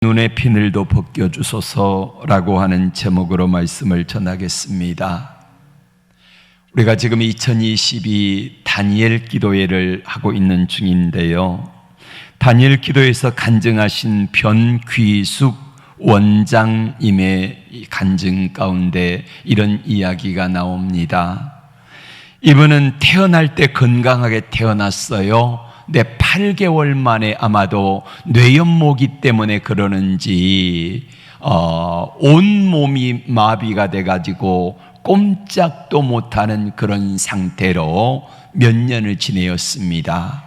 눈의 비늘도 벗겨주소서라고 하는 제목으로 말씀을 전하겠습니다. 우리가 지금 2022 다니엘 기도회를 하고 있는 중인데요, 다니엘 기도회에서 간증하신 변귀숙 원장님의 간증 가운데 이런 이야기가 나옵니다. 이분은 태어날 때 건강하게 태어났어요. 내 8개월 만에 아마도 뇌연모기 때문에 그러는지 온몸이 마비가 돼가지고 꼼짝도 못하는 그런 상태로 몇 년을 지내었습니다.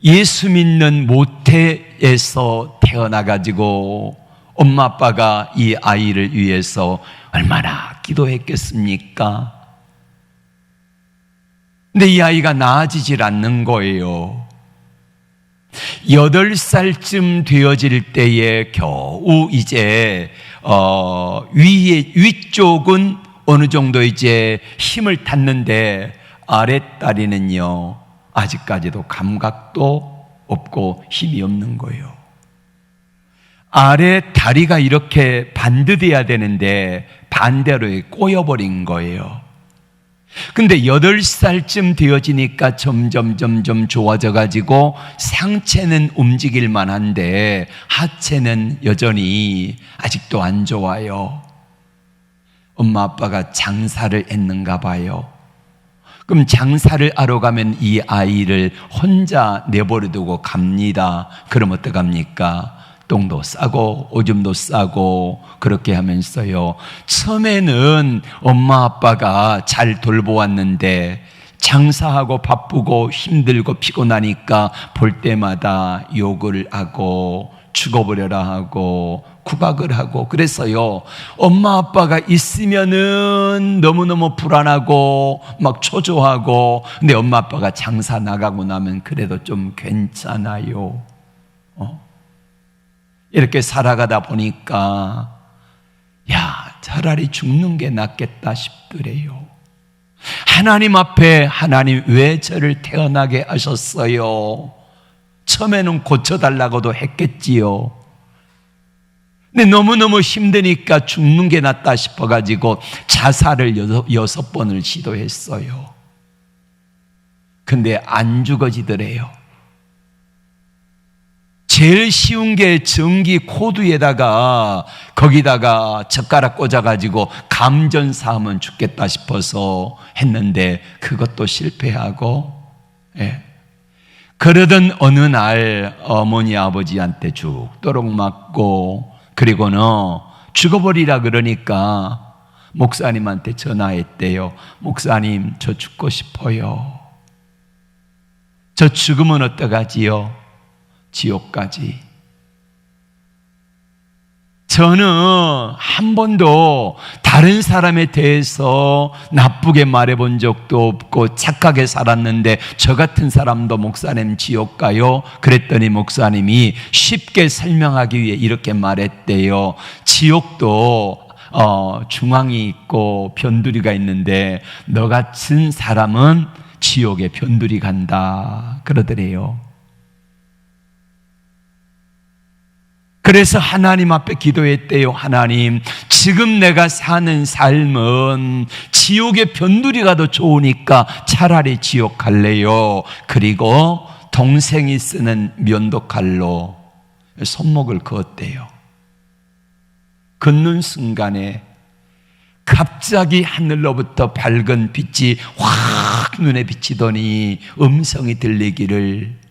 예수 믿는 모태에서 태어나가지고 엄마 아빠가 이 아이를 위해서 얼마나 기도했겠습니까? 근데 이 아이가 나아지질 않는 거예요. 8살쯤 되어질 때에 겨우 이제 위쪽은 어느 정도 이제 힘을 탔는데 아랫다리는요 아직까지도 감각도 없고 힘이 없는 거예요. 아래 다리가 이렇게 반듯해야 되는데 반대로 꼬여버린 거예요. 근데 8살쯤 되어지니까 점점 좋아져 가지고 상체는 움직일 만한데 하체는 여전히 아직도 안 좋아요. 엄마 아빠가 장사를 했는가 봐요. 그럼 장사를 하러 가면 이 아이를 혼자 내버려두고 갑니다. 그럼 어떡합니까? 똥도 싸고 오줌도 싸고 그렇게 하면서요, 처음에는 엄마 아빠가 잘 돌보았는데 장사하고 바쁘고 힘들고 피곤하니까 볼 때마다 욕을 하고 죽어버려라 하고 구박을 하고 그래서요, 엄마 아빠가 있으면은 너무너무 불안하고 막 초조하고, 근데 엄마 아빠가 장사 나가고 나면 그래도 좀 괜찮아요. 이렇게 살아가다 보니까 차라리 죽는 게 낫겠다 싶더래요. 하나님 앞에, 하나님 왜 저를 태어나게 하셨어요? 처음에는 고쳐달라고도 했겠지요. 근데 너무너무 힘드니까 죽는 게 낫다 싶어가지고 자살을 6번을 시도했어요. 근데 안 죽어지더래요. 제일 쉬운 게 전기 코드에다가 거기다가 젓가락 꽂아가지고 감전사하면 죽겠다 싶어서 했는데 그것도 실패하고, 그러던 어느 날 어머니 아버지한테 죽도록 맞고, 그리고는 죽어버리라 그러니까 목사님한테 전화했대요. 목사님, 저 죽고 싶어요. 저 죽으면 어떡하지요? 지옥까지. 저는 한 번도 다른 사람에 대해서 나쁘게 말해본 적도 없고 착하게 살았는데 저 같은 사람도 목사님 지옥 가요? 그랬더니 목사님이 쉽게 설명하기 위해 이렇게 말했대요. 지옥도 중앙이 있고 변두리가 있는데 너 같은 사람은 지옥에 변두리 간다 그러더래요. 그래서 하나님 앞에 기도했대요. 하나님, 지금 내가 사는 삶은 지옥의 변두리가 더 좋으니까 차라리 지옥 갈래요. 그리고 동생이 쓰는 면도칼로 손목을 그었대요. 긋는 순간에 갑자기 하늘로부터 밝은 빛이 확 눈에 비치더니 음성이 들리기를,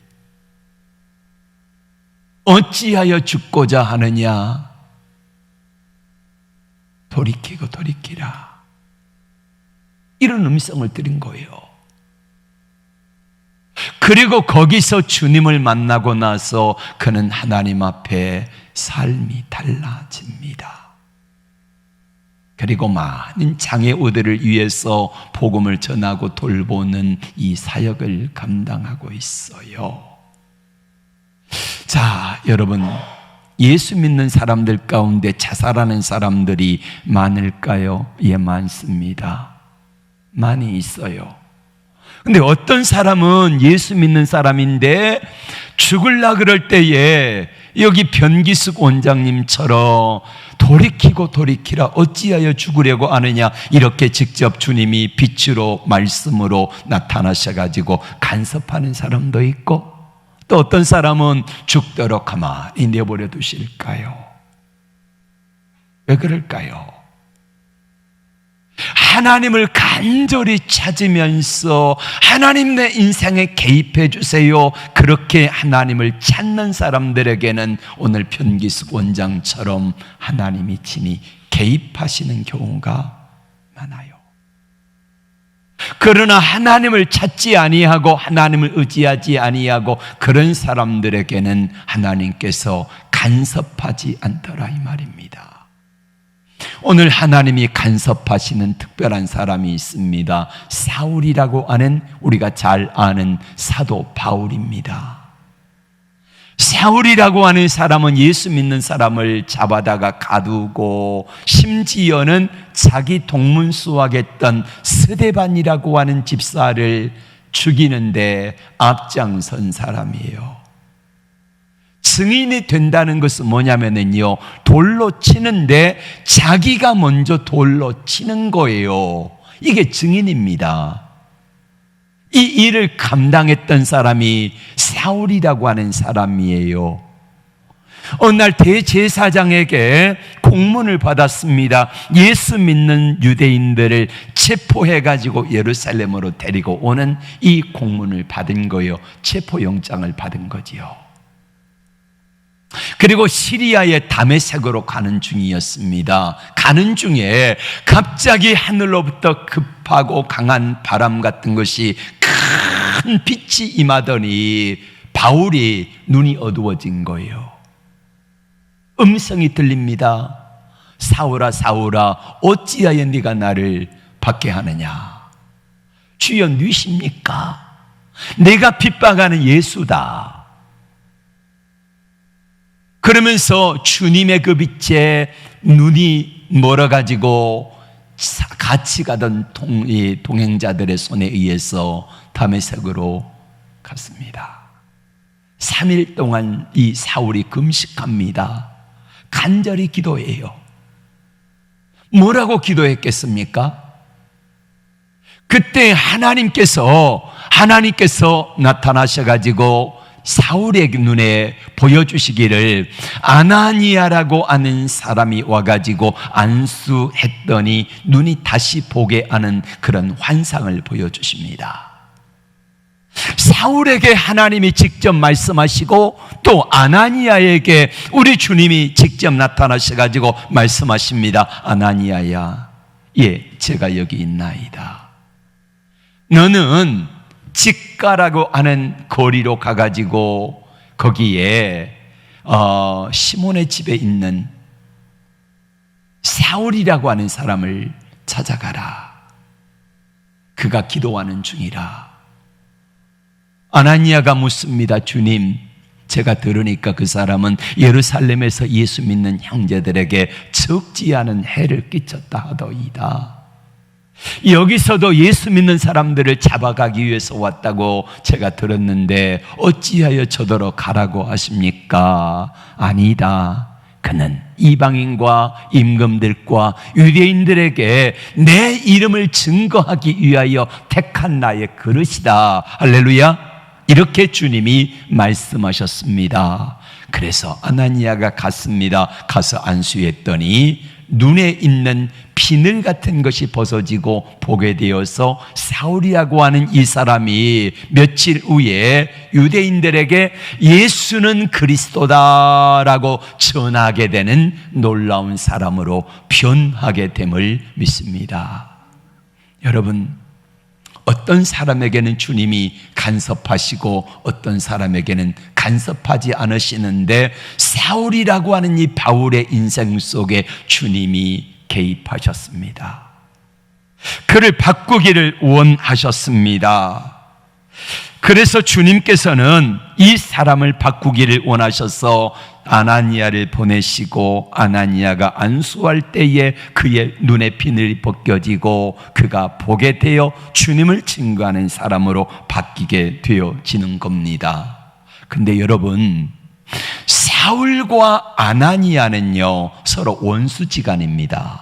어찌하여 죽고자 하느냐? 돌이키고 돌이키라. 이런 음성을 들은 거예요. 그리고 거기서 주님을 만나고 나서 그는 하나님 앞에 삶이 달라집니다. 그리고 많은 장애우들을 위해서 복음을 전하고 돌보는 이 사역을 감당하고 있어요. 자, 여러분, 예수 믿는 사람들 가운데 자살하는 사람들이 많을까요? 예, 많습니다. 많이 있어요. 근데 어떤 사람은 예수 믿는 사람인데 죽을라 그럴 때에 여기 변기숙 원장님처럼 돌이키고 돌이키라 어찌하여 죽으려고 하느냐, 이렇게 직접 주님이 빛으로 말씀으로 나타나셔가지고 간섭하는 사람도 있고, 또 어떤 사람은 죽도록 가만히 내버려 두실까요? 왜 그럴까요? 하나님을 간절히 찾으면서 하나님 내 인생에 개입해 주세요, 그렇게 하나님을 찾는 사람들에게는 오늘 변기숙 원장처럼 하나님이 친히 개입하시는 경우가 많아요. 그러나 하나님을 찾지 아니하고 하나님을 의지하지 아니하고 그런 사람들에게는 하나님께서 간섭하지 않더라, 이 말입니다. 오늘 하나님이 간섭하시는 특별한 사람이 있습니다. 사울이라고 하는, 우리가 잘 아는 사도 바울입니다. 사울이라고 하는 사람은 예수 믿는 사람을 잡아다가 가두고, 심지어는 자기 동문 수학했던 스데반이라고 하는 집사를 죽이는데 앞장선 사람이에요. 증인이 된다는 것은 뭐냐면요, 돌로 치는데 자기가 먼저 돌로 치는 거예요. 이게 증인입니다. 이 일을 감당했던 사람이 사울이라고 하는 사람이에요. 어느 날 대제사장에게 공문을 받았습니다. 예수 믿는 유대인들을 체포해가지고 예루살렘으로 데리고 오는 이 공문을 받은 거예요. 체포영장을 받은 거지요. 그리고 시리아의 다메섹으로 가는 중이었습니다. 가는 중에 갑자기 하늘로부터 급하고 강한 바람 같은 것이, 큰 빛이 임하더니 바울이 눈이 어두워진 거예요. 음성이 들립니다. 사울아 사울아 어찌하여 네가 나를 박해하느냐. 주여 누이십니까? 내가 핍박하는 예수다. 그러면서 주님의 그 빛에 눈이 멀어가지고 같이 가던 동행자들의 손에 의해서 다메섹으로 갔습니다. 3일 동안 이 사울이 금식합니다. 간절히 기도해요. 뭐라고 기도했겠습니까? 그때 하나님께서 나타나셔가지고 사울의 눈에 보여주시기를, 아나니아라고 하는 사람이 와가지고 안수했더니 눈이 다시 보게 하는 그런 환상을 보여주십니다. 사울에게 하나님이 직접 말씀하시고 또 아나니아에게 우리 주님이 직접 나타나셔가지고 말씀하십니다. 아나니아야, 예, 제가 여기 있나이다. 너는 직가라고 하는 거리로 가가지고 거기에 시몬의 집에 있는 사울이라고 하는 사람을 찾아가라. 그가 기도하는 중이라. 아나니아가 묻습니다. 주님, 제가 들으니까 그 사람은 예루살렘에서 예수 믿는 형제들에게 적지 않은 해를 끼쳤다 하더이다. 여기서도 예수 믿는 사람들을 잡아가기 위해서 왔다고 제가 들었는데 어찌하여 저더러 가라고 하십니까? 아니다. 그는 이방인과 임금들과 유대인들에게 내 이름을 증거하기 위하여 택한 나의 그릇이다. 할렐루야. 이렇게 주님이 말씀하셨습니다. 그래서 아나니아가 갔습니다. 가서 안수했더니 눈에 있는 비늘 같은 것이 벗어지고 보게 되어서 사울이라고 하는 이 사람이 며칠 후에 유대인들에게 예수는 그리스도다라고 전하게 되는 놀라운 사람으로 변하게 됨을 믿습니다. 여러분, 어떤 사람에게는 주님이 간섭하시고 어떤 사람에게는 간섭하지 않으시는데, 사울이라고 하는 이 바울의 인생 속에 주님이 개입하셨습니다. 그를 바꾸기를 원하셨습니다. 그래서 주님께서는 이 사람을 바꾸기를 원하셔서 아나니아를 보내시고, 아나니아가 안수할 때에 그의 눈의 비늘이 벗겨지고 그가 보게 되어 주님을 증거하는 사람으로 바뀌게 되어지는 겁니다. 근데 여러분, 사울과 아나니아는요 서로 원수지간입니다.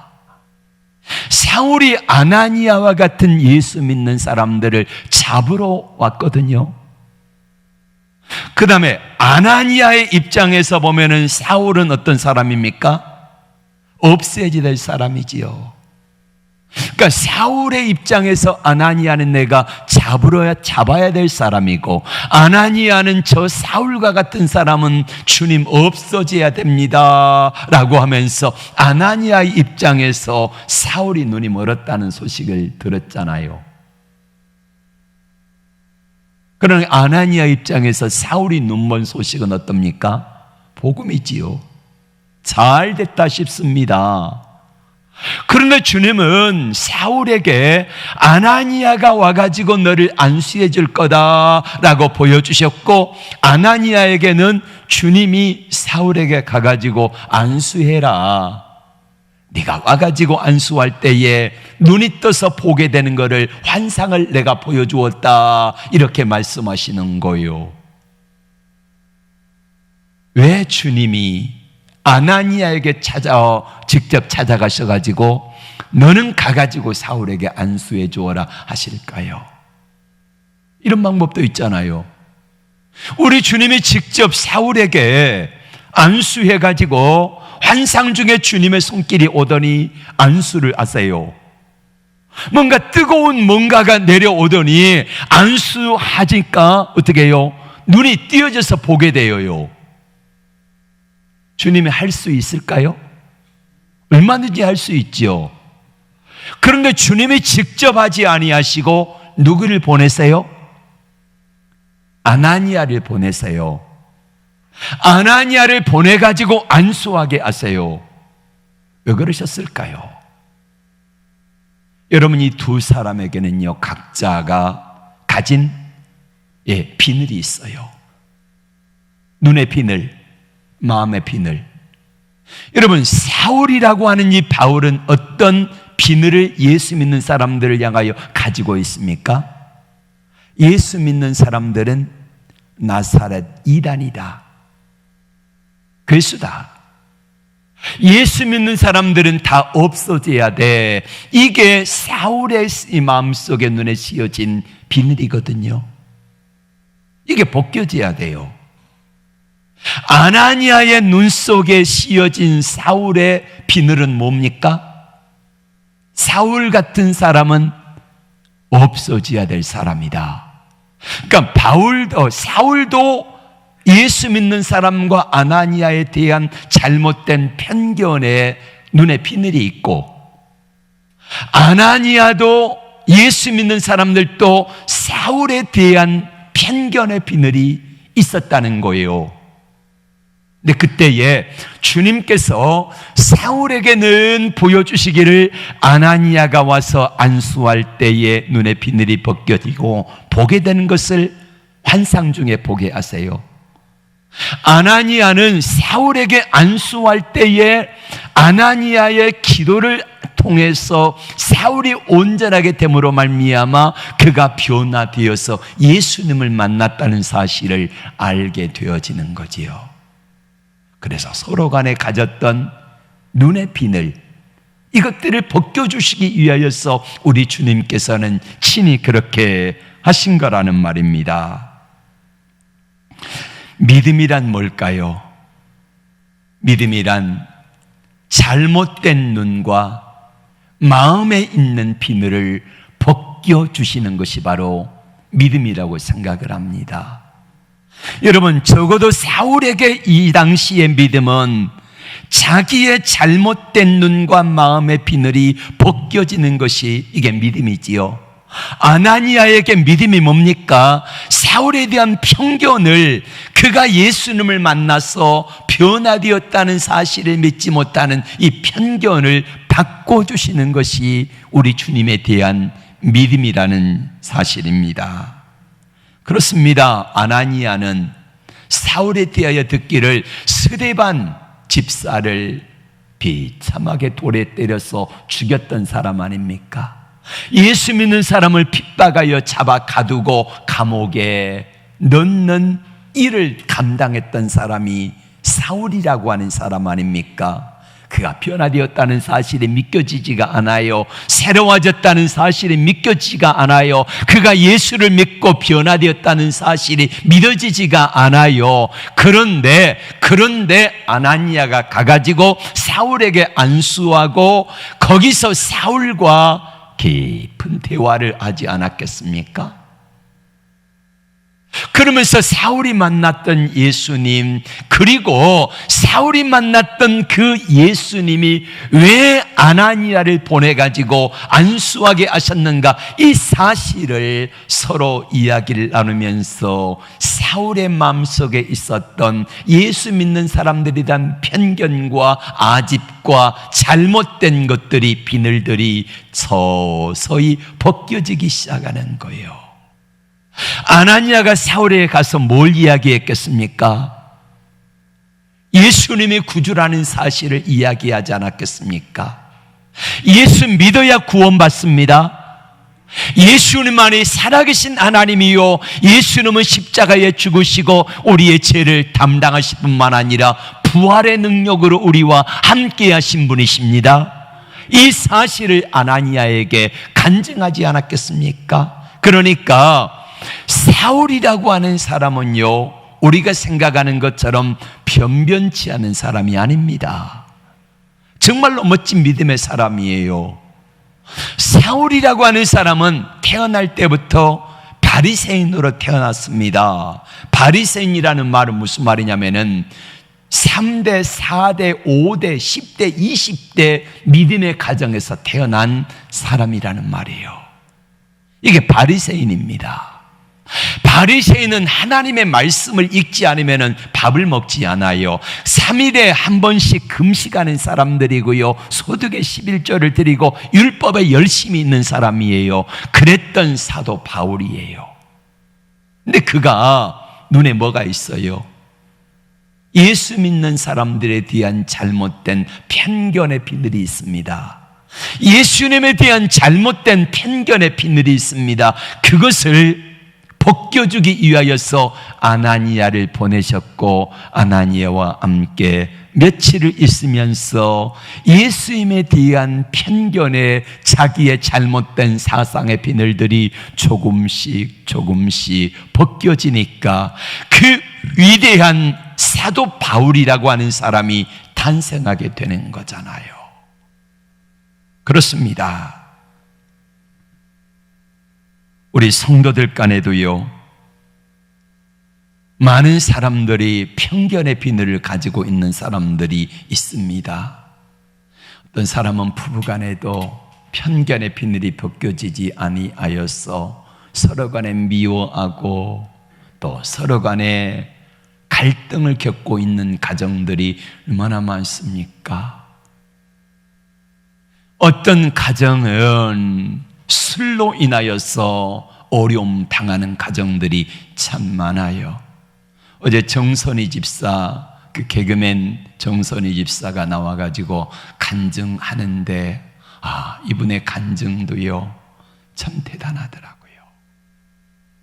사울이 아나니아와 같은 예수 믿는 사람들을 잡으러 왔거든요. 그 다음에 아나니아의 입장에서 보면은 사울은 어떤 사람입니까? 없애야 될 사람이지요. 그러니까 사울의 입장에서 아나니아는 내가 잡아야 될 사람이고, 아나니아는 저 사울과 같은 사람은 주님 없어져야 됩니다 라고 하면서 아나니아의 입장에서 사울이 눈이 멀었다는 소식을 들었잖아요. 그러나 아나니아 입장에서 사울이 눈먼 소식은 어떻습니까? 복음이지요. 잘 됐다 싶습니다. 그런데 주님은 사울에게 아나니아가 와가지고 너를 안수해 줄 거다라고 보여주셨고, 아나니아에게는 주님이 사울에게 가가지고 안수해라, 네가 와가지고 안수할 때에 눈이 떠서 보게 되는 것을 환상을 내가 보여주었다, 이렇게 말씀하시는 거예요. 왜 주님이 아나니아에게 직접 찾아가셔가지고 너는 가가지고 사울에게 안수해 주어라 하실까요? 이런 방법도 있잖아요. 우리 주님이 직접 사울에게 안수해가지고 환상 중에 주님의 손길이 오더니 안수를 하세요. 뭔가 뜨거운 뭔가가 내려오더니 안수하니까 어떻게 해요? 눈이 띄어져서 보게 되어요. 주님이 할 수 있을까요? 얼마든지 할 수 있죠. 그런데 주님이 직접 하지 아니하시고 누구를 보내세요? 아나니아를 보내세요. 아나니아를 보내가지고 안수하게 하세요. 왜 그러셨을까요? 여러분, 이 두 사람에게는요 각자가 가진 비늘이 있어요. 눈의 비늘, 마음의 비늘. 여러분, 사울이라고 하는 이 바울은 어떤 비늘을 예수 믿는 사람들을 향하여 가지고 있습니까? 예수 믿는 사람들은 나사렛 이단이다, 괴수다, 예수 믿는 사람들은 다 없어져야 돼, 이게 사울의 이 마음속에 눈에 씌어진 비늘이거든요. 이게 벗겨져야 돼요. 아나니아의 눈 속에 씌어진 사울의 비늘은 뭡니까? 사울 같은 사람은 없어져야 될 사람이다. 그러니까 사울도 예수 믿는 사람과 아나니아에 대한 잘못된 편견에 눈에 비늘이 있고, 아나니아도 예수 믿는 사람들도 사울에 대한 편견의 비늘이 있었다는 거예요. 근데 그때에 주님께서 사울에게는 보여주시기를 아나니아가 와서 안수할 때에 눈의 비늘이 벗겨지고 보게 되는 것을 환상 중에 보게 하세요. 아나니아는 사울에게 안수할 때에 아나니아의 기도를 통해서 사울이 온전하게 됨으로 말미암아 그가 변화되어서 예수님을 만났다는 사실을 알게 되어지는 거지요. 그래서 서로 간에 가졌던 눈의 비늘, 이것들을 벗겨주시기 위하여서 우리 주님께서는 친히 그렇게 하신 거라는 말입니다. 믿음이란 뭘까요? 믿음이란 잘못된 눈과 마음에 있는 비늘을 벗겨주시는 것이 바로 믿음이라고 생각을 합니다. 여러분, 적어도 사울에게 이 당시의 믿음은 자기의 잘못된 눈과 마음의 비늘이 벗겨지는 것이 이게 믿음이지요. 아나니아에게 믿음이 뭡니까? 사울에 대한 편견을, 그가 예수님을 만나서 변화되었다는 사실을 믿지 못하는 이 편견을 바꿔주시는 것이 우리 주님에 대한 믿음이라는 사실입니다. 그렇습니다. 아나니아는 사울에 대하여 듣기를 스데반 집사를 비참하게 돌에 때려서 죽였던 사람 아닙니까? 예수 믿는 사람을 핍박하여 잡아 가두고 감옥에 넣는 일을 감당했던 사람이 사울이라고 하는 사람 아닙니까? 그가 변화되었다는 사실이 믿겨지지가 않아요. 새로워졌다는 사실이 믿겨지지가 않아요. 그가 예수를 믿고 변화되었다는 사실이 믿어지지가 않아요. 그런데 아나니아가 가가지고 사울에게 안수하고 거기서 사울과 깊은 대화를 하지 않았겠습니까? 그러면서 사울이 만났던 예수님, 그리고 사울이 만났던 그 예수님이 왜 아나니아를 보내가지고 안수하게 하셨는가, 이 사실을 서로 이야기를 나누면서 사울의 마음속에 있었던 예수 믿는 사람들에 대한 편견과 아집과 잘못된 것들이, 비늘들이 서서히 벗겨지기 시작하는 거예요. 아나니아가 사울에게 가서 뭘 이야기했겠습니까? 예수님이 구주라는 사실을 이야기하지 않았겠습니까? 예수 믿어야 구원받습니다. 예수님만이 살아계신 하나님이요, 예수님은 십자가에 죽으시고 우리의 죄를 담당하실 뿐만 아니라 부활의 능력으로 우리와 함께 하신 분이십니다. 이 사실을 아나니아에게 간증하지 않았겠습니까? 그러니까 사울이라고 하는 사람은요, 우리가 생각하는 것처럼 변변치 않은 사람이 아닙니다. 정말로 멋진 믿음의 사람이에요. 사울이라고 하는 사람은 태어날 때부터 바리새인으로 태어났습니다. 바리새인이라는 말은 무슨 말이냐면은 3대, 4대, 5대, 10대, 20대 믿음의 가정에서 태어난 사람이라는 말이에요. 이게 바리새인입니다. 바리새인은 하나님의 말씀을 읽지 않으면 밥을 먹지 않아요. 3일에 한 번씩 금식하는 사람들이고요, 소득의 11조를 드리고 율법에 열심히 있는 사람이에요. 그랬던 사도 바울이에요. 근데 그가 눈에 뭐가 있어요? 예수 믿는 사람들에 대한 잘못된 편견의 비늘이 있습니다. 예수님에 대한 잘못된 편견의 비늘이 있습니다. 그것을 벗겨주기 위하여서 아나니아를 보내셨고, 아나니아와 함께 며칠을 있으면서 예수님에 대한 편견에 자기의 잘못된 사상의 비늘들이 조금씩 벗겨지니까 그 위대한 사도 바울이라고 하는 사람이 탄생하게 되는 거잖아요. 그렇습니다. 우리 성도들 간에도요, 많은 사람들이 편견의 비늘을 가지고 있는 사람들이 있습니다. 어떤 사람은 부부간에도 편견의 비늘이 벗겨지지 아니하여서 서로 간에 미워하고 또 서로 간에 갈등을 겪고 있는 가정들이 얼마나 많습니까? 어떤 가정은 술로 인하여서 어려움 당하는 가정들이 참 많아요. 어제 정선희 집사, 그 개그맨 정선희 집사가 나와가지고 간증하는데, 이분의 간증도요, 참 대단하더라고요.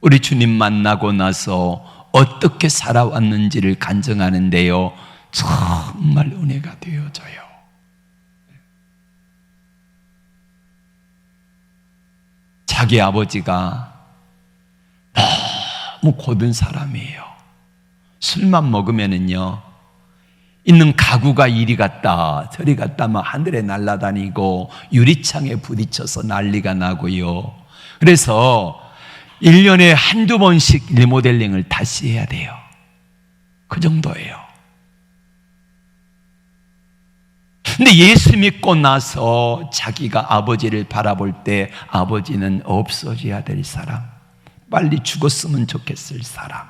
우리 주님 만나고 나서 어떻게 살아왔는지를 간증하는데요, 정말 은혜가 되어져요. 자기 아버지가 너무 고든 사람이에요. 술만 먹으면은요, 있는 가구가 이리 갔다 저리 갔다 막 하늘에 날아다니고 유리창에 부딪혀서 난리가 나고요. 그래서 1년에 한두 번씩 리모델링을 다시 해야 돼요. 그 정도예요. 근데 예수 믿고 나서 자기가 아버지를 바라볼 때 아버지는 없어져야 될 사람, 빨리 죽었으면 좋겠을 사람,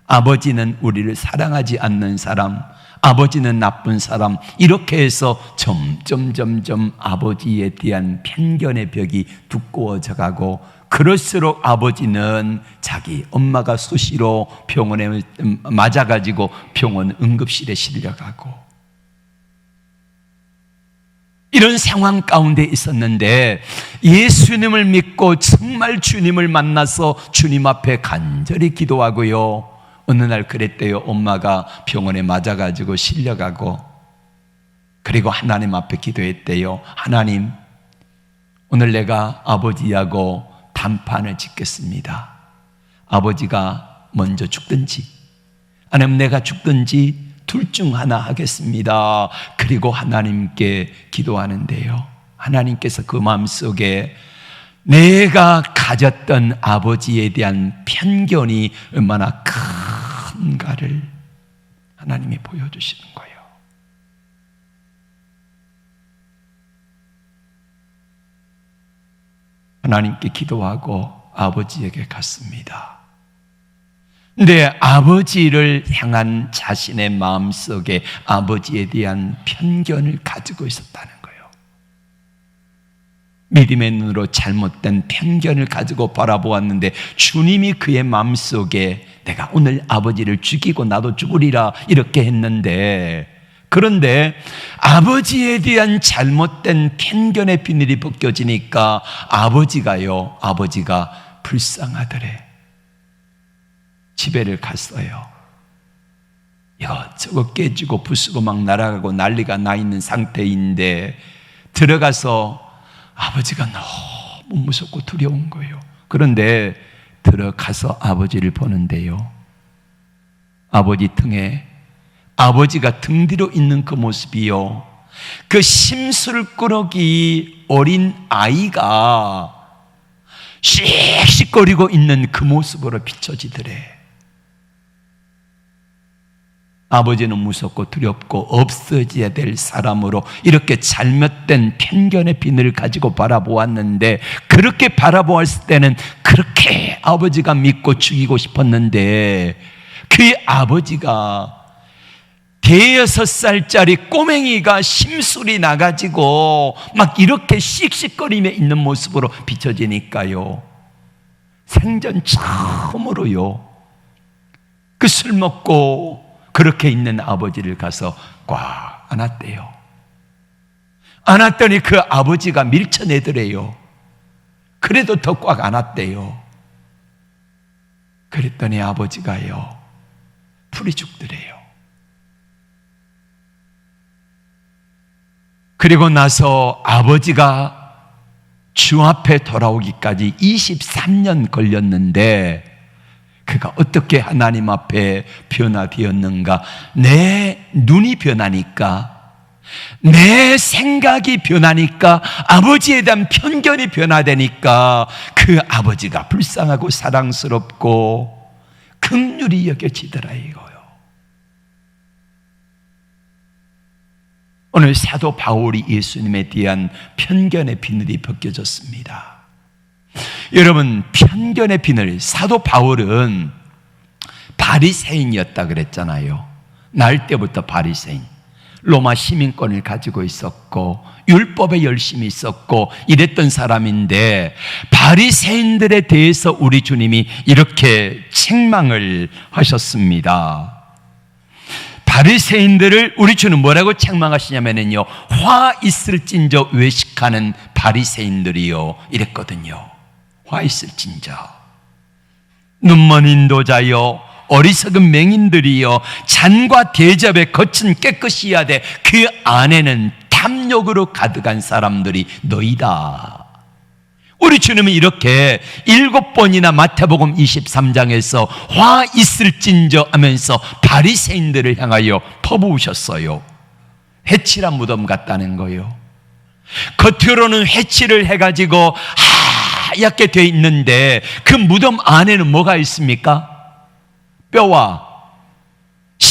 아버지는 우리를 사랑하지 않는 사람, 아버지는 나쁜 사람, 이렇게 해서 점점 아버지에 대한 편견의 벽이 두꺼워져 가고, 그럴수록 아버지는 자기 엄마가 수시로 병원에 맞아가지고 병원 응급실에 실려가고, 이런 상황 가운데 있었는데 예수님을 믿고 정말 주님을 만나서 주님 앞에 간절히 기도하고요, 어느 날 그랬대요. 엄마가 병원에 맞아가지고 실려가고, 그리고 하나님 앞에 기도했대요. 하나님, 오늘 내가 아버지하고 단판을 짓겠습니다. 아버지가 먼저 죽든지 아니면 내가 죽든지 둘 중 하나 하겠습니다. 그리고 하나님께 기도하는데요, 하나님께서 그 마음속에 내가 가졌던 아버지에 대한 편견이 얼마나 큰가를 하나님이 보여주시는 거예요. 하나님께 기도하고 아버지에게 갔습니다. 근데 아버지를 향한 자신의 마음속에 아버지에 대한 편견을 가지고 있었다는 거예요. 믿음의 눈으로 잘못된 편견을 가지고 바라보았는데 주님이 그의 마음속에 내가 오늘 아버지를 죽이고 나도 죽으리라 이렇게 했는데, 그런데 아버지에 대한 잘못된 편견의 비늘이 벗겨지니까 아버지가 불쌍하더래. 집에를 갔어요. 이것저것 깨지고 부수고 막 날아가고 난리가 나 있는 상태인데 들어가서 아버지가 너무 무섭고 두려운 거예요. 그런데 들어가서 아버지를 보는데요, 아버지 등에 아버지가 등 뒤로 있는 그 모습이요, 그 심술꾸러기 어린 아이가 씩씩거리고 있는 그 모습으로 비춰지더래. 아버지는 무섭고 두렵고 없어져야 될 사람으로 이렇게 잘못된 편견의 비늘을 가지고 바라보았는데, 그렇게 바라보았을 때는 그렇게 아버지가 믿고 죽이고 싶었는데, 그 아버지가 대여섯 살짜리 꼬맹이가 심술이 나가지고 막 이렇게 씩씩거리며 있는 모습으로 비춰지니까요, 생전 처음으로요, 그 술 먹고 그렇게 있는 아버지를 가서 꽉 안았대요. 안았더니 그 아버지가 밀쳐내더래요. 그래도 더 꽉 안았대요. 그랬더니 아버지가요, 풀이 죽더래요. 그리고 나서 아버지가 주 앞에 돌아오기까지 23년 걸렸는데, 그가 어떻게 하나님 앞에 변화되었는가? 내 눈이 변하니까, 내 생각이 변하니까, 아버지에 대한 편견이 변화되니까 그 아버지가 불쌍하고 사랑스럽고 긍휼히 여겨지더라 이거요. 오늘 사도 바울이 예수님에 대한 편견의 비늘이 벗겨졌습니다. 여러분, 편견의 비늘, 사도 바울은 바리새인이었다 그랬잖아요. 날 때부터 바리새인, 로마 시민권을 가지고 있었고 율법에 열심히 있었고 이랬던 사람인데, 바리새인들에 대해서 우리 주님이 이렇게 책망을 하셨습니다. 바리새인들을 우리 주는 뭐라고 책망하시냐면요, 화 있을진저 외식하는 바리새인들이요 이랬거든요. 화 있을진저, 눈먼 인도자여, 어리석은 맹인들이여, 잔과 대접에 겉은 깨끗이 해야 돼, 그 안에는 탐욕으로 가득한 사람들이 너희다. 우리 주님은 이렇게 7번이나 마태복음 23장에서 화 있을진저 하면서 바리새인들을 향하여 퍼부으셨어요. 회칠한 무덤 같다는 거예요. 겉으로는 회칠을 해가지고 하얗게 돼 있는데 그 무덤 안에는 뭐가 있습니까? 뼈와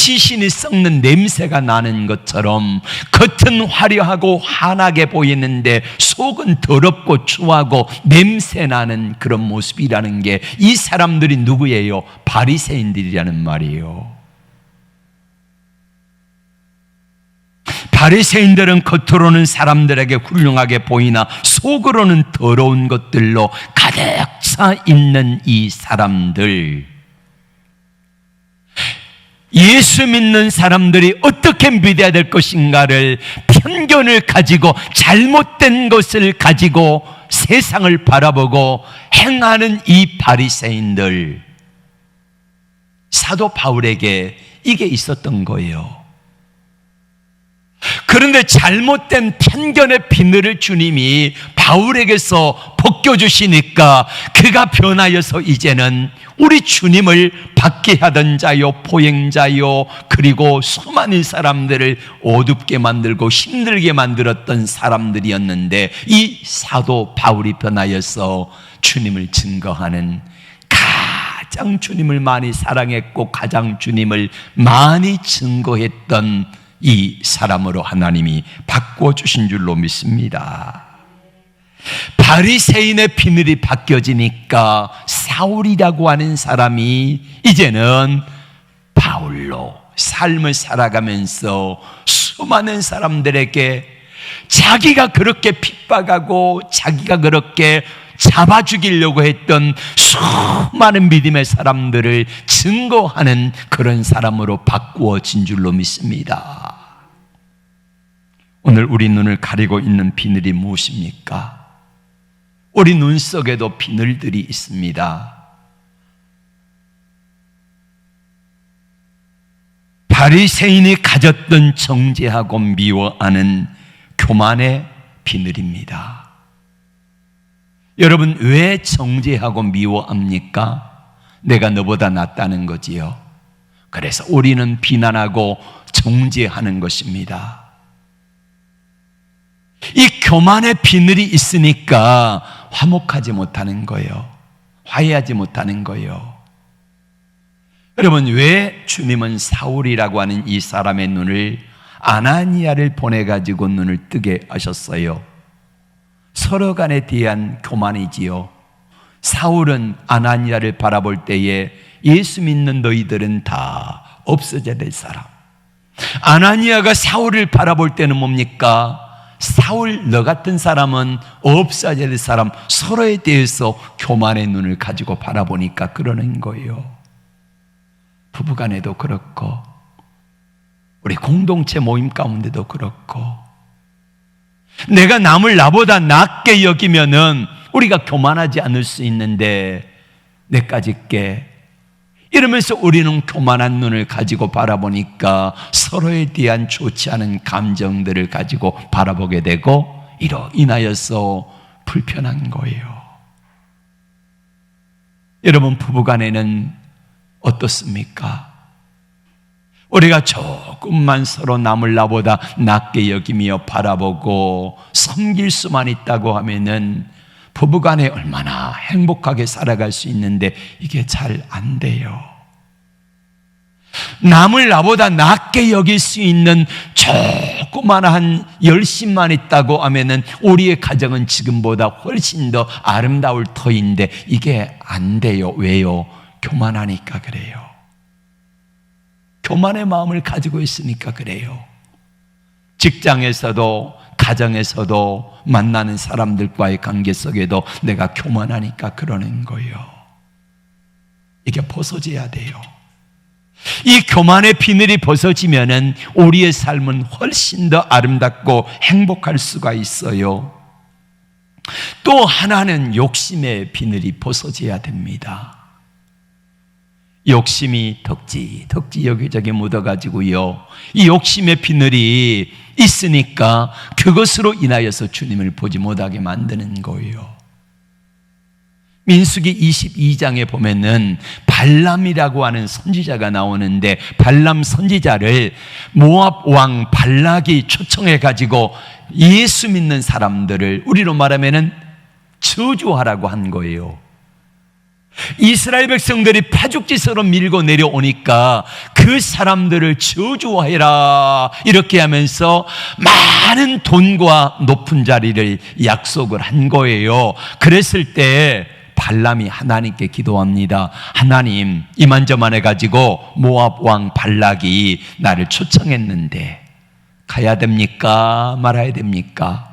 시신이 썩는 냄새가 나는 것처럼 겉은 화려하고 환하게 보이는데 속은 더럽고 추하고 냄새나는 그런 모습이라는 게 이 사람들이 누구예요? 바리새인들이라는 말이에요. 바리새인들은 겉으로는 사람들에게 훌륭하게 보이나 속으로는 더러운 것들로 가득 차 있는 이 사람들, 예수 믿는 사람들이 어떻게 믿어야 될 것인가를 편견을 가지고 잘못된 것을 가지고 세상을 바라보고 행하는 이 바리새인들, 사도 바울에게 이게 있었던 거예요. 그런데 잘못된 편견의 비늘을 주님이 바울에게서 벗겨주시니까 그가 변하여서 이제는 우리 주님을 받게 하던 자요, 포행자요, 그리고 수많은 사람들을 어둡게 만들고 힘들게 만들었던 사람들이었는데, 이 사도 바울이 변하여서 주님을 증거하는, 가장 주님을 많이 사랑했고 가장 주님을 많이 증거했던 이 사람으로 하나님이 바꿔주신 줄로 믿습니다. 바리새인의 비늘이 바뀌어지니까 사울이라고 하는 사람이 이제는 바울로 삶을 살아가면서 수많은 사람들에게 자기가 그렇게 핍박하고 자기가 그렇게 잡아 죽이려고 했던 수많은 믿음의 사람들을 증거하는 그런 사람으로 바꾸어진 줄로 믿습니다. 오늘 우리 눈을 가리고 있는 비늘이 무엇입니까? 우리 눈 속에도 비늘들이 있습니다. 바리새인이 가졌던 정죄하고 미워하는 교만의 비늘입니다. 여러분, 왜 정죄하고 미워합니까? 내가 너보다 낫다는 거지요. 그래서 우리는 비난하고 정죄하는 것입니다. 이 교만의 비늘이 있으니까 화목하지 못하는 거예요. 화해하지 못하는 거예요. 여러분, 왜 주님은 사울이라고 하는 이 사람의 눈을, 아나니아를 보내가지고 눈을 뜨게 하셨어요? 서로 간에 대한 교만이지요. 사울은 아나니아를 바라볼 때에 예수 믿는 너희들은 다 없어져야 될 사람, 아나니아가 사울을 바라볼 때는 뭡니까? 사울 너 같은 사람은 없어져야 될 사람, 서로에 대해서 교만의 눈을 가지고 바라보니까 그러는 거예요. 부부간에도 그렇고 우리 공동체 모임 가운데도 그렇고, 내가 남을 나보다 낫게 여기면은 우리가 교만하지 않을 수 있는데, 내까지 게 이러면서 우리는 교만한 눈을 가지고 바라보니까 서로에 대한 좋지 않은 감정들을 가지고 바라보게 되고, 이로 인하여서 불편한 거예요. 여러분, 부부간에는 어떻습니까? 우리가 조금만 서로 남을 나보다 낫게 여기며 바라보고 섬길 수만 있다고 하면은 부부간에 얼마나 행복하게 살아갈 수 있는데 이게 잘 안 돼요. 남을 나보다 낫게 여길 수 있는 조그만한 열심만 있다고 하면은 우리의 가정은 지금보다 훨씬 더 아름다울 터인데 이게 안 돼요. 왜요? 교만하니까 그래요. 교만의 마음을 가지고 있으니까 그래요. 직장에서도 가정에서도 만나는 사람들과의 관계 속에도 내가 교만하니까 그러는 거예요. 이게 벗어져야 돼요. 이 교만의 비늘이 벗어지면은 우리의 삶은 훨씬 더 아름답고 행복할 수가 있어요. 또 하나는 욕심의 비늘이 벗어져야 됩니다. 욕심이 덕지 여기저기 묻어가지고요, 이 욕심의 비늘이 있으니까 그것으로 인하여서 주님을 보지 못하게 만드는 거예요. 민수기 22장에 보면은 발람이라고 하는 선지자가 나오는데, 발람 선지자를 모압 왕 발락이 초청해가지고 예수 믿는 사람들을 우리로 말하면은 저주하라고 한 거예요. 이스라엘 백성들이 파죽지처럼 밀고 내려오니까 그 사람들을 저주하라 이렇게 하면서 많은 돈과 높은 자리를 약속을 한 거예요. 그랬을 때 발람이 하나님께 기도합니다. 하나님, 이만저만 해가지고 모압 왕 발락이 나를 초청했는데 가야 됩니까? 말아야 됩니까?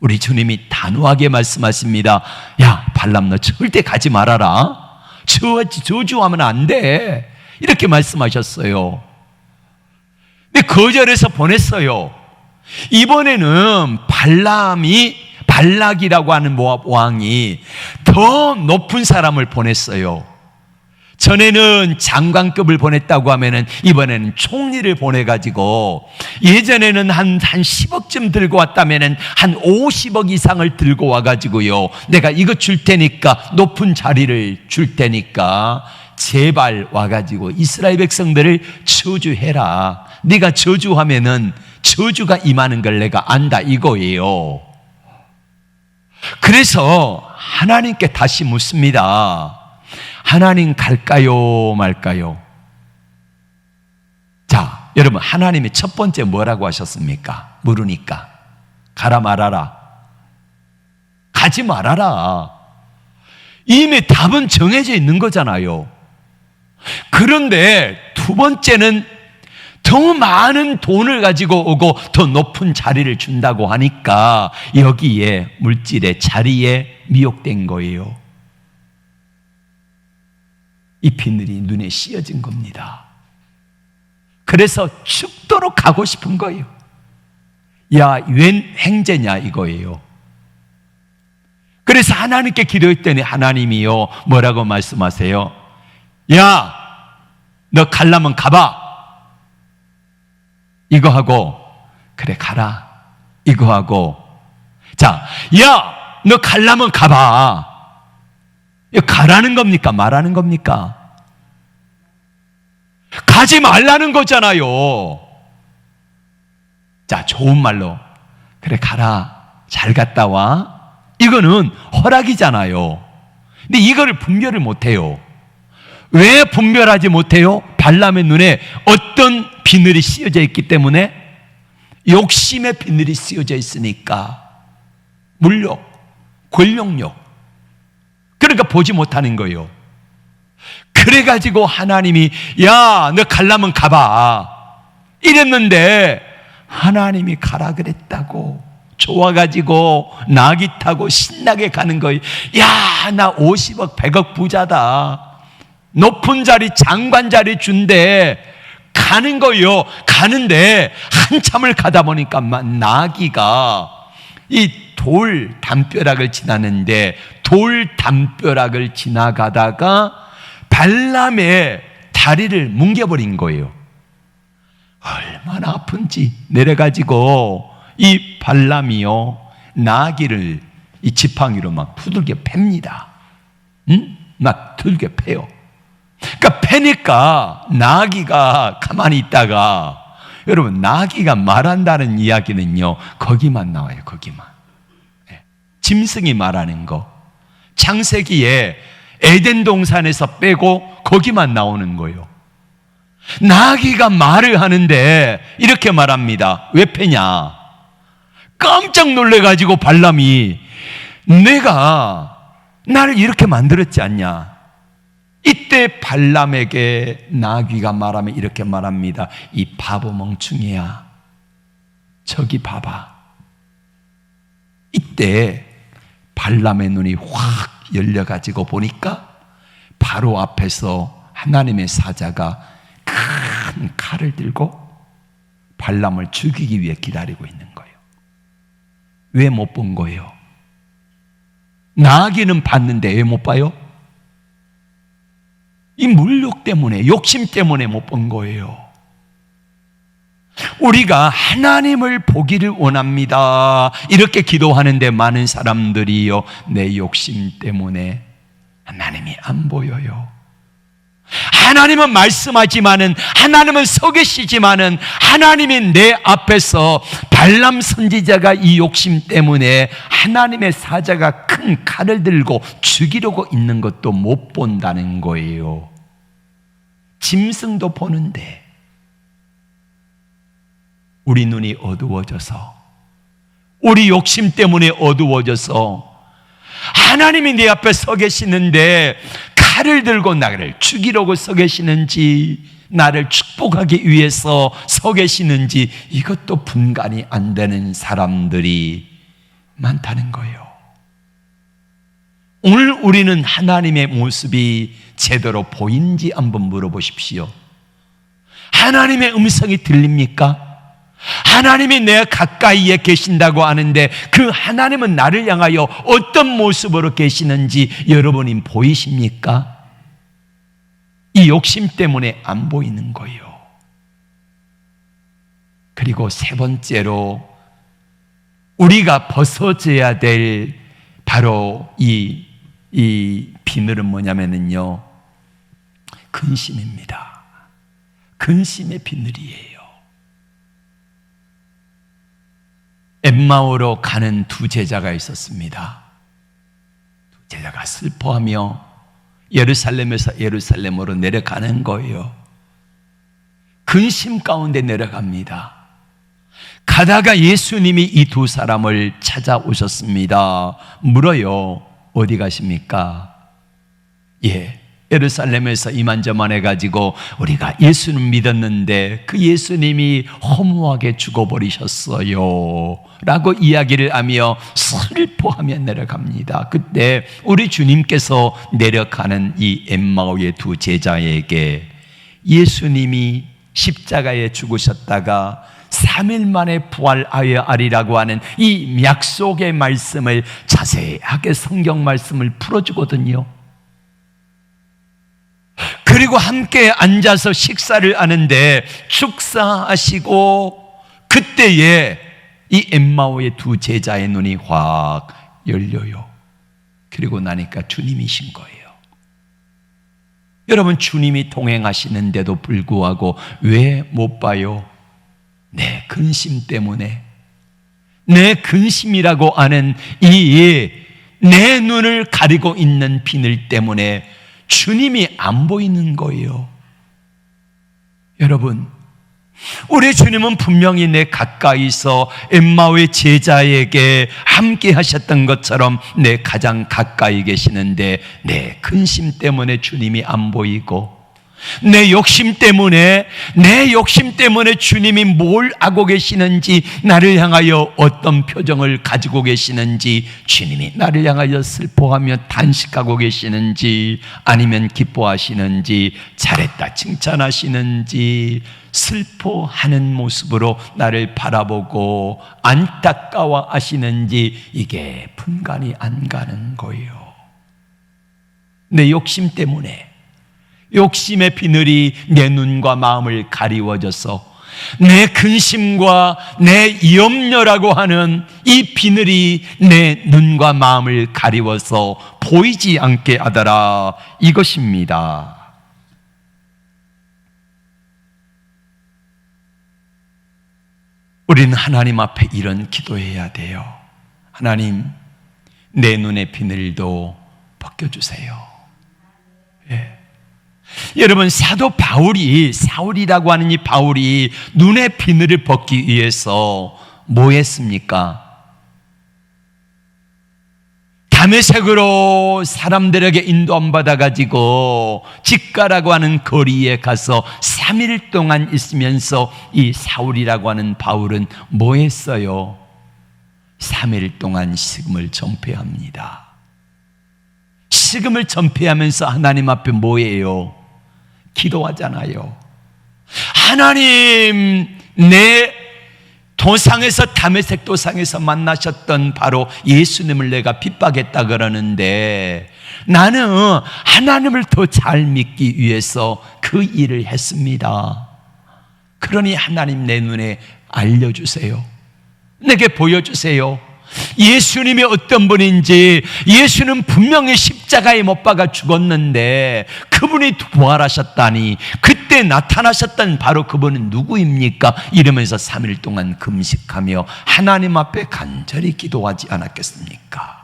우리 주님이 단호하게 말씀하십니다. 야, 발람 너 절대 가지 말아라. 저주하면 안 돼. 이렇게 말씀하셨어요. 근데 거절해서 보냈어요. 이번에는 발락이라고 하는 모압 왕이 더 높은 사람을 보냈어요. 전에는 장관급을 보냈다고 하면은 이번에는 총리를 보내가지고, 예전에는 한 10억쯤 들고 왔다면은 한 50억 이상을 들고 와가지고요, 내가 이거 줄 테니까, 높은 자리를 줄 테니까 제발 와가지고 이스라엘 백성들을 저주해라. 네가 저주하면은 저주가 임하는 걸 내가 안다 이거예요. 그래서 하나님께 다시 묻습니다. 하나님 갈까요 말까요? 자, 여러분, 하나님이 첫 번째 뭐라고 하셨습니까? 물으니까 가라 말아라. 가지 말아라. 이미 답은 정해져 있는 거잖아요. 그런데 두 번째는 더 많은 돈을 가지고 오고 더 높은 자리를 준다고 하니까 여기에 물질의 자리에 미혹된 거예요. 이 비늘이 눈에 씌어진 겁니다. 그래서 죽도록 가고 싶은 거예요. 야, 웬 행제냐 이거예요. 그래서 하나님께 기도했더니 하나님이요 뭐라고 말씀하세요? 야, 너 가려면 가봐. 이거 하고, 그래 가라. 이거 하고, 자, 야, 너 가려면 가봐. 이거 가라는 겁니까? 말하는 겁니까? 가지 말라는 거잖아요. 자, 좋은 말로 그래 가라. 잘 갔다 와. 이거는 허락이잖아요. 근데 이거를 분별을 못해요. 왜 분별하지 못해요? 발람의 눈에 어떤 비늘이 씌어져 있기 때문에, 욕심의 비늘이 씌어져 있으니까. 물욕, 권력욕. 그러니까 보지 못하는 거예요. 그래가지고 하나님이 야, 너 가려면 가봐 이랬는데 하나님이 가라 그랬다고 좋아가지고 나귀 타고 신나게 가는 거예요. 야, 나 50억 100억 부자다. 높은 자리 장관 자리 준대. 가는 거예요. 가는데 한참을 가다 보니까 나귀가 이 돌 담벼락을 지나는데, 돌 담벼락을 지나가다가 발람의 다리를 뭉개버린 거예요. 얼마나 아픈지 내려가지고 이 발람이요 나귀를 이 지팡이로 막 두들겨 팹니다. 막 두들겨 패요. 그러니까 패니까 나귀가 가만히 있다가, 여러분, 나귀가 말한다는 이야기는요 거기만 나와요. 거기만. 짐승이 말하는 거, 창세기에 에덴 동산에서 빼고 거기만 나오는 거예요. 나귀가 말을 하는데 이렇게 말합니다. 왜 패냐? 깜짝 놀래가지고 발람이 내가 나를 이렇게 만들었지 않냐? 이때 발람에게 나귀가 말하면 이렇게 말합니다. 이 바보 멍충이야, 저기 봐봐. 이때 발람의 눈이 확 열려가지고 보니까 바로 앞에서 하나님의 사자가 큰 칼을 들고 발람을 죽이기 위해 기다리고 있는 거예요. 왜 못 본 거예요? 나귀는 봤는데 왜 못 봐요? 이 물욕 때문에, 욕심 때문에 못 본 거예요. 우리가 하나님을 보기를 원합니다. 이렇게 기도하는데 많은 사람들이요, 내 욕심 때문에 하나님이 안 보여요. 하나님은 말씀하지만은, 하나님은 서 계시지만은, 하나님이 내 앞에서 발람 선지자가 이 욕심 때문에 하나님의 사자가 큰 칼을 들고 죽이려고 있는 것도 못 본다는 거예요. 짐승도 보는데 우리 눈이 어두워져서, 우리 욕심 때문에 어두워져서, 하나님이 내 앞에 서 계시는데 칼을 들고 나를 죽이려고 서 계시는지, 나를 축복하기 위해서 서 계시는지, 이것도 분간이 안 되는 사람들이 많다는 거예요. 오늘 우리는 하나님의 모습이 제대로 보이는지 한번 물어보십시오. 하나님의 음성이 들립니까? 하나님이 내 가까이에 계신다고 하는데 그 하나님은 나를 향하여 어떤 모습으로 계시는지 여러분이 보이십니까? 이 욕심 때문에 안 보이는 거예요. 그리고 세 번째로 우리가 벗어져야 될 바로 이 비늘은 뭐냐면요, 근심입니다. 근심의 비늘이에요. 엠마오로 가는 두 제자가 있었습니다. 두 제자가 슬퍼하며 예루살렘에서 예루살렘으로 내려가는 거예요. 근심 가운데 내려갑니다. 가다가 예수님이 이 두 사람을 찾아오셨습니다. 물어요. 어디 가십니까? 예루살렘에서 이만저만 해가지고 우리가 예수님 믿었는데 그 예수님이 허무하게 죽어버리셨어요 라고 이야기를 하며 슬퍼하며 내려갑니다. 그때 우리 주님께서 내려가는 이 엠마오의 두 제자에게 예수님이 십자가에 죽으셨다가 3일 만에 부활하리라고 하는 이 약속의 말씀을 자세하게 성경 말씀을 풀어주거든요. 그리고 함께 앉아서 식사를 하는데 축사하시고 그때에 이 엠마오의 두 제자의 눈이 확 열려요. 그리고 나니까 주님이신 거예요. 여러분, 주님이 동행하시는데도 불구하고 왜 못 봐요? 내 근심 때문에, 내 근심이라고 하는 이 내 눈을 가리고 있는 비늘 때문에 주님이 안 보이는 거예요. 여러분, 우리 주님은 분명히 내 가까이서 엠마오의 제자에게 함께 하셨던 것처럼 내 가장 가까이 계시는데 내 근심 때문에 주님이 안 보이고, 내 욕심 때문에 주님이 뭘 하고 계시는지, 나를 향하여 어떤 표정을 가지고 계시는지, 주님이 나를 향하여 슬퍼하며 단식하고 계시는지, 아니면 기뻐하시는지, 잘했다 칭찬하시는지, 슬퍼하는 모습으로 나를 바라보고 안타까워 하시는지, 이게 분간이 안 가는 거예요. 내 욕심 때문에, 욕심의 비늘이 내 눈과 마음을 가리워져서 내 근심과 내 염려라고 하는 이 비늘이 내 눈과 마음을 가리워서 보이지 않게 하더라, 이것입니다. 우리는 하나님 앞에 이런 기도해야 돼요. 하나님, 내 눈의 비늘도 벗겨주세요. 여러분, 사도 바울이, 사울이라고 하는 이 바울이 눈의 비늘을 벗기 위해서 뭐 했습니까? 다메섹으로 사람들에게 인도 안 받아가지고 직가라고 하는 거리에 가서 3일 동안 있으면서 이 사울이라고 하는 바울은 뭐 했어요? 3일 동안 식음을 전폐합니다. 식음을 전폐하면서 하나님 앞에 뭐예요? 기도하잖아요. 하나님, 내 도상에서, 다메섹 도상에서 만나셨던 바로 예수님을 내가 핍박했다 그러는데 나는 하나님을 더 잘 믿기 위해서 그 일을 했습니다. 그러니 하나님, 내 눈에 알려주세요. 내게 보여주세요. 예수님이 어떤 분인지, 예수는 분명히 십자가에 못 박아 죽었는데 그분이 부활하셨다니, 그때 나타나셨던 바로 그분은 누구입니까? 이러면서 3일 동안 금식하며 하나님 앞에 간절히 기도하지 않았겠습니까?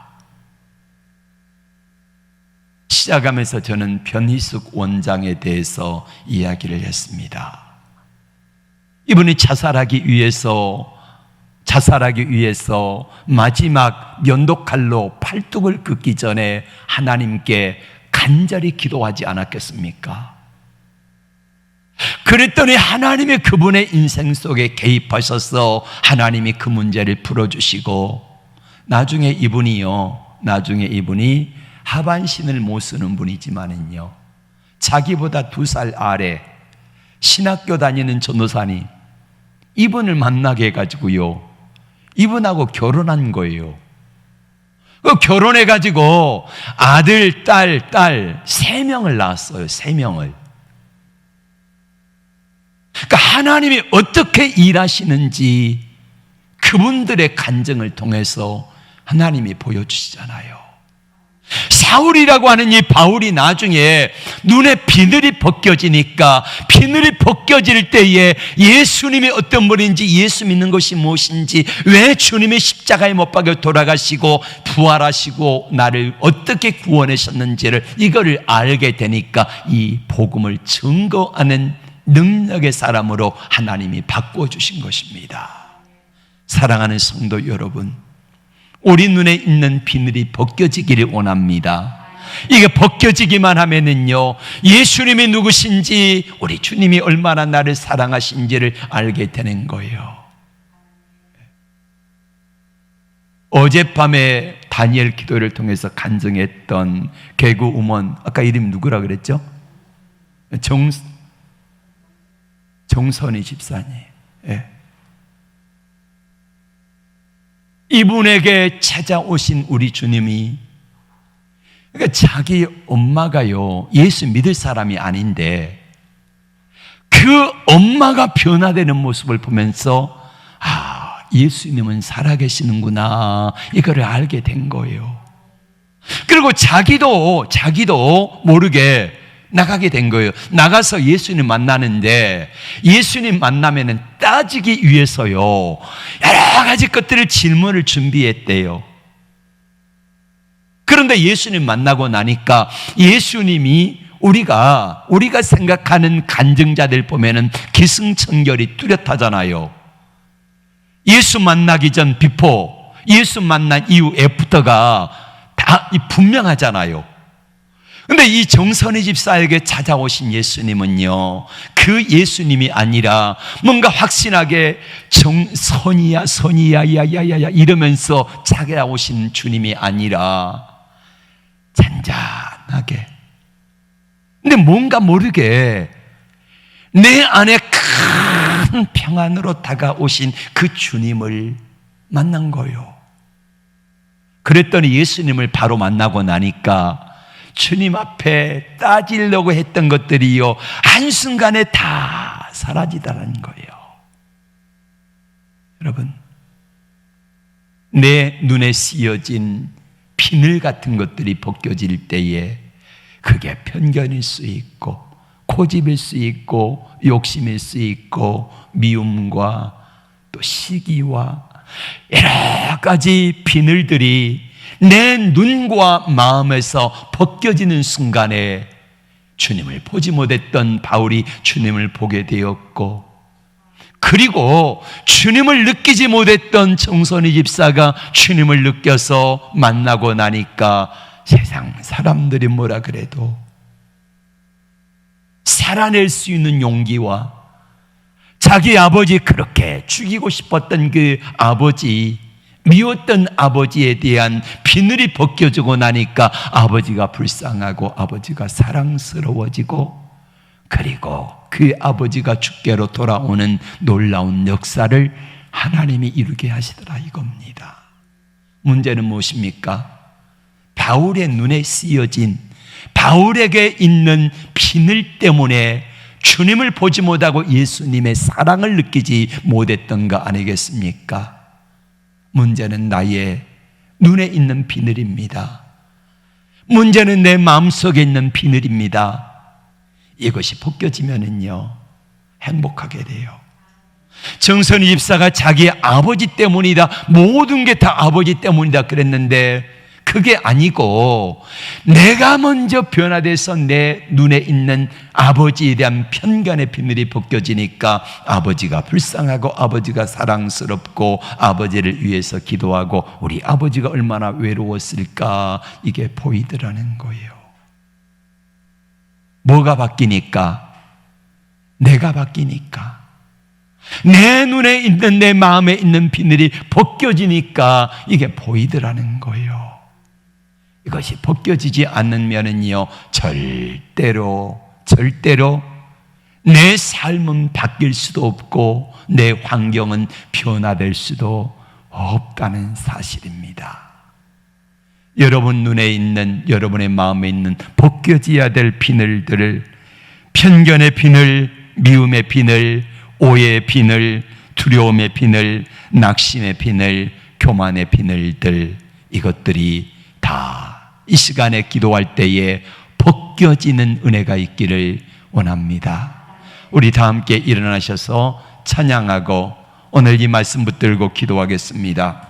시작하면서 저는 변희숙 원장에 대해서 이야기를 했습니다. 이분이 자살하기 위해서 마지막 면도칼로 팔뚝을 긋기 전에 하나님께 간절히 기도하지 않았겠습니까? 그랬더니 하나님이 그분의 인생 속에 개입하셔서 하나님이 그 문제를 풀어주시고, 나중에 이분이 하반신을 못 쓰는 분이지만은요, 자기보다 2살 아래 신학교 다니는 전도사님, 이분을 만나게 해가지고요, 이분하고 결혼한 거예요. 결혼해가지고 아들, 딸 3명을 낳았어요. 3명을. 그러니까 하나님이 어떻게 일하시는지 그분들의 간증을 통해서 하나님이 보여주시잖아요. 사울이라고 하는 이 바울이 나중에 눈에 비늘이 벗겨지니까, 비늘이 벗겨질 때에 예수님이 어떤 분인지, 예수 믿는 것이 무엇인지, 왜 주님이 십자가에 못 박혀 돌아가시고 부활하시고 나를 어떻게 구원하셨는지를, 이거를 알게 되니까 이 복음을 증거하는 능력의 사람으로 하나님이 바꿔주신 것입니다. 사랑하는 성도 여러분, 우리 눈에 있는 비늘이 벗겨지기를 원합니다. 이게 벗겨지기만 하면은요, 예수님이 누구신지, 우리 주님이 얼마나 나를 사랑하신지를 알게 되는 거예요. 어젯밤에 다니엘 기도를 통해서 간증했던 개그우먼, 아까 이름이 누구라 그랬죠? 정선희 집사님. 예. 이분에게 찾아오신 우리 주님이, 그러니까 자기 엄마가요, 예수 믿을 사람이 아닌데 그 엄마가 변화되는 모습을 보면서 예수님은 살아계시는구나, 이거를 알게 된 거예요. 그리고 자기도 모르게 나가게 된 거예요. 나가서 예수님 만나는데, 예수님 만나면은 따지기 위해서요, 여러 가지 것들을 질문을 준비했대요. 그런데 예수님 만나고 나니까 예수님이 우리가 생각하는 간증자들 보면은 기승천결이 뚜렷하잖아요. 예수 만나기 전 비포, 예수 만난 이후 애프터가 다 분명하잖아요. 근데 이 정선희 집사에게 찾아오신 예수님은요, 그 예수님이 아니라 뭔가 확신하게 정선이야 야야야야 이러면서 찾아오신 주님이 아니라 잔잔하게, 근데 뭔가 모르게 내 안에 큰 평안으로 다가오신 그 주님을 만난 거예요. 그랬더니 예수님을 바로 만나고 나니까 주님 앞에 따지려고 했던 것들이요, 한순간에 다 사라지더라는 거예요. 여러분, 내 눈에 씌어진 비늘 같은 것들이 벗겨질 때에 그게 편견일 수 있고, 고집일 수 있고, 욕심일 수 있고, 미움과 또 시기와 여러 가지 비늘들이 내 눈과 마음에서 벗겨지는 순간에 주님을 보지 못했던 바울이 주님을 보게 되었고, 그리고 주님을 느끼지 못했던 정선희 집사가 주님을 느껴서 만나고 나니까 세상 사람들이 뭐라 그래도 살아낼 수 있는 용기와, 자기 아버지 그렇게 죽이고 싶었던 그 아버지, 미웠던 아버지에 대한 비늘이 벗겨지고 나니까 아버지가 불쌍하고 아버지가 사랑스러워지고, 그리고 그 아버지가 주께로 돌아오는 놀라운 역사를 하나님이 이루게 하시더라, 이겁니다. 문제는 무엇입니까? 바울의 눈에 씌어진, 바울에게 있는 비늘 때문에 주님을 보지 못하고 예수님의 사랑을 느끼지 못했던 거 아니겠습니까? 문제는 나의 눈에 있는 비늘입니다. 문제는 내 마음속에 있는 비늘입니다. 이것이 벗겨지면은요, 행복하게 돼요. 정선희 집사가 자기의 아버지 때문이다, 모든 게 다 아버지 때문이다 그랬는데 그게 아니고 내가 먼저 변화돼서 내 눈에 있는 아버지에 대한 편견의 비늘이 벗겨지니까 아버지가 불쌍하고 아버지가 사랑스럽고 아버지를 위해서 기도하고 우리 아버지가 얼마나 외로웠을까, 이게 보이더라는 거예요. 뭐가 바뀌니까? 내가 바뀌니까. 내 눈에 있는, 내 마음에 있는 비늘이 벗겨지니까 이게 보이더라는 거예요. 이것이 벗겨지지 않으면은요, 절대로 내 삶은 바뀔 수도 없고 내 환경은 변화될 수도 없다는 사실입니다. 여러분 눈에 있는, 여러분의 마음에 있는 벗겨져야 될 비늘들을, 편견의 비늘, 미움의 비늘, 오해의 비늘, 두려움의 비늘, 낙심의 비늘, 교만의 비늘들, 이것들이 다 이 시간에 기도할 때에 벗겨지는 은혜가 있기를 원합니다. 우리 다 함께 일어나셔서 찬양하고 오늘 이 말씀 붙들고 기도하겠습니다.